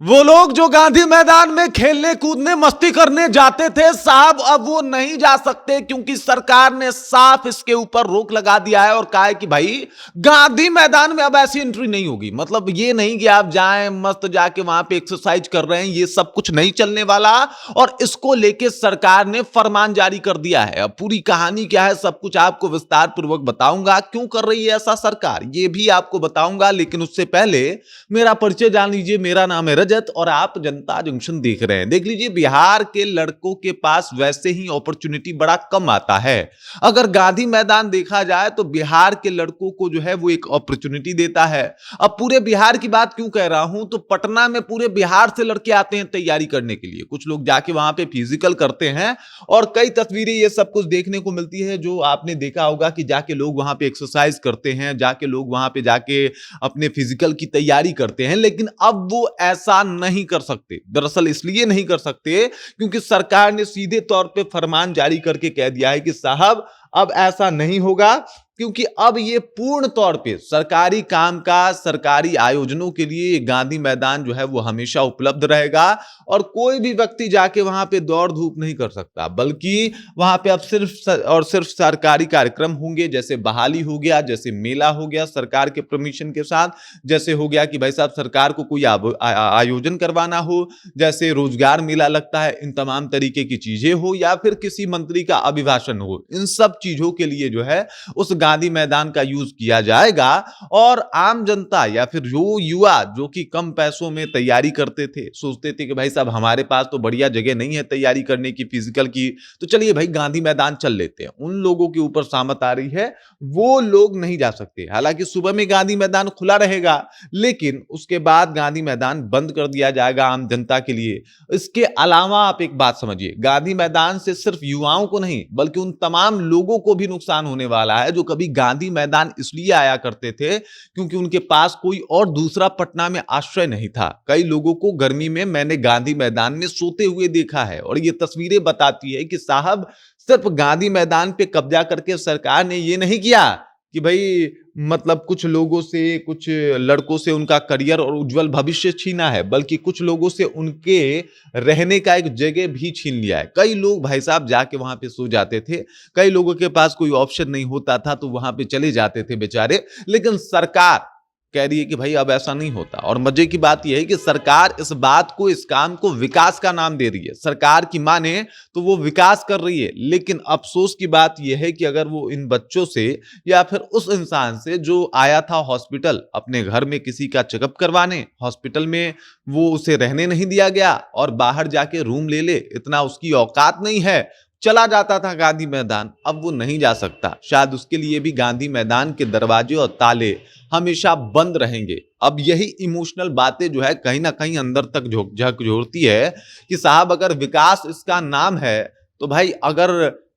वो लोग जो गांधी मैदान में खेलने कूदने मस्ती करने जाते थे साहब, अब वो नहीं जा सकते क्योंकि सरकार ने साफ इसके ऊपर रोक लगा दिया है और कहा है कि भाई गांधी मैदान में अब ऐसी एंट्री नहीं होगी। मतलब ये नहीं कि आप जाएं मस्त जाके वहां पे एक्सरसाइज कर रहे हैं, ये सब कुछ नहीं चलने वाला। और इसको लेके सरकार ने फरमान जारी कर दिया है। अब पूरी कहानी क्या है सब कुछ आपको विस्तार पूर्वक बताऊंगा। क्यों कर रही है ऐसा सरकार ये भी आपको बताऊंगा, लेकिन उससे पहले मेरा परिचय जान लीजिए। मेरा नाम है रजत और आप जनता जंक्शन देख रहे हैं। देख लीजिए, बिहार के लड़कों के पास वैसे ही अपॉर्चुनिटी बड़ा कम आता है। अगर गांधी मैदान देखा जाए तो बिहार के लड़कों को जो है वो एक अपॉर्चुनिटी देता है। अब पूरे बिहार की बात क्यों कह रहा हूं, तो पटना में पूरे बिहार से लड़के आते हैं तैयारी करने के लिए। कुछ लोग जाके वहां पे फिजिकल करते हैं और कई तस्वीरें ये सब कुछ देखने को मिलती है जो आपने देखा होगा कि जाके लोग वहां पे एक्सरसाइज करते हैं, जाके लोग वहां पे जाके अपने फिजिकल की तैयारी करते हैं। लेकिन अब वो ऐसा नहीं कर सकते। दरअसल इसलिए नहीं कर सकते क्योंकि सरकार ने सीधे तौर पे फरमान जारी करके कह दिया है कि साहब अब ऐसा नहीं होगा, क्योंकि अब ये पूर्ण तौर पे सरकारी कामकाज सरकारी आयोजनों के लिए गांधी मैदान जो है वो हमेशा उपलब्ध रहेगा और कोई भी व्यक्ति जाके वहां पे दौड़ धूप नहीं कर सकता। बल्कि वहां पे अब सिर्फ और सिर्फ सरकारी कार्यक्रम होंगे, जैसे बहाली हो गया, जैसे मेला हो गया सरकार के परमिशन के साथ, जैसे हो गया कि भाई साहब सरकार को कोई आयोजन करवाना हो, जैसे रोजगार मेला लगता है, इन तमाम तरीके की चीजें हो, या फिर किसी मंत्री का अभिभाषण हो, इन सब चीजों के लिए जो है उस गांधी मैदान का यूज किया जाएगा। और आम जनता या फिर जो युवा जो कि कम पैसों में तैयारी करते थे, सोचते थे कि भाई साहब हमारे पास तो बढ़िया जगह नहीं है तैयारी करने की फिजिकल की, तो चलिए भाई गांधी मैदान चल लेते हैं, उन लोगों के ऊपर सामत आ रही है। वो लोग नहीं जा सकते। हालांकि सुबह में गांधी मैदान खुला रहेगा, लेकिन उसके बाद गांधी मैदान बंद कर दिया जाएगा आम जनता के लिए। इसके अलावा आप एक बात समझिए, गांधी मैदान से सिर्फ युवाओं को नहीं बल्कि उन तमाम लोगों को भी नुकसान होने वाला है जो कभी गांधी मैदान इसलिए आया करते थे क्योंकि उनके पास कोई और दूसरा पटना में आश्रय नहीं था। कई लोगों को गर्मी में मैंने गांधी मैदान में सोते हुए देखा है और ये तस्वीरें बताती है कि साहब सिर्फ गांधी मैदान पे कब्जा करके सरकार ने ये नहीं किया कि भाई मतलब कुछ लोगों से कुछ लड़कों से उनका करियर और उज्जवल भविष्य छीना है, बल्कि कुछ लोगों से उनके रहने का एक जगह भी छीन लिया है। कई लोग भाई साहब जाके वहां पे सो जाते थे, कई लोगों के पास कोई ऑप्शन नहीं होता था तो वहां पे चले जाते थे बेचारे। लेकिन सरकार कह रही है कि भाई अब ऐसा नहीं होता। और मजे की बात यह है कि सरकार इस बात को इस काम को विकास का नाम दे रही है। सरकार की माने तो वो विकास कर रही है, लेकिन अफसोस की बात यह है कि अगर वो इन बच्चों से या फिर उस इंसान से जो आया था हॉस्पिटल अपने घर में किसी का चेकअप करवाने, हॉस्पिटल में वो उसे रहने नहीं दिया गया और बाहर जाके रूम ले ले, इतना उसकी औकात नहीं है, चला जाता था गांधी मैदान, अब वो नहीं जा सकता। शायद उसके लिए भी गांधी मैदान के दरवाजे और ताले हमेशा बंद रहेंगे। अब यही इमोशनल बातें जो है कहीं ना कहीं अंदर तक झकझोरती है कि साहब अगर विकास इसका नाम है तो भाई अगर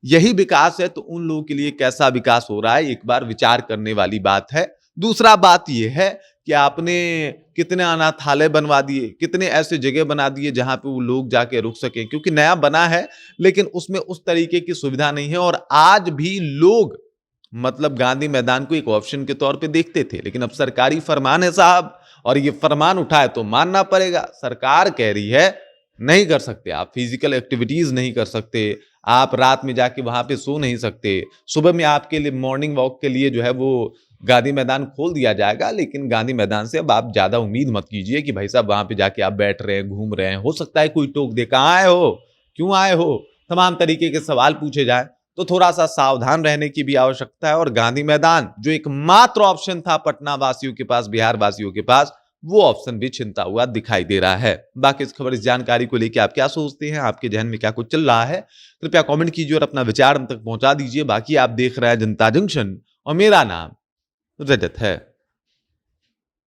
यही विकास है तो उन लोगों के लिए कैसा विकास हो रहा है, एक बार विचार करने वाली बात है। दूसरा बात यह है कि आपने कितने अनाथालय बनवा दिए, कितने ऐसे जगह बना दिए जहां पे वो लोग जाके रुक सकें, क्योंकि नया बना है लेकिन उसमें उस तरीके की सुविधा नहीं है। और आज भी लोग मतलब गांधी मैदान को एक ऑप्शन के तौर पे देखते थे, लेकिन अब सरकारी फरमान है साहब और ये फरमान उठाए तो मानना पड़ेगा। सरकार कह रही है नहीं कर सकते, आप फिजिकल एक्टिविटीज नहीं कर सकते, आप रात में जाके वहां पे सो नहीं सकते, सुबह में आपके लिए मॉर्निंग वॉक के लिए जो है वो गांधी मैदान खोल दिया जाएगा। लेकिन गांधी मैदान से अब आप ज्यादा उम्मीद मत कीजिए कि भाई साहब वहां पे जाके आप बैठ रहे हैं घूम रहे हैं। हो सकता है कोई टोक दे, कहाँ आए हो, क्यों आए हो, तमाम तरीके के सवाल पूछे जाए, तो थोड़ा सा सावधान रहने की भी आवश्यकता है। और गांधी मैदान जो एकमात्र ऑप्शन था पटना वासियों के पास, बिहार वासियों के पास, वो ऑप्शन भी छिनता हुआ दिखाई दे रहा है। बाकी इस खबर इस जानकारी को लेकर आप क्या सोचते हैं, आपके जहन में क्या कुछ चल रहा है, कृपया कमेंट कीजिए और अपना विचार हम तक पहुंचा दीजिए। बाकी आप देख रहे हैं जनता जंक्शन और मेरा नाम रजत है।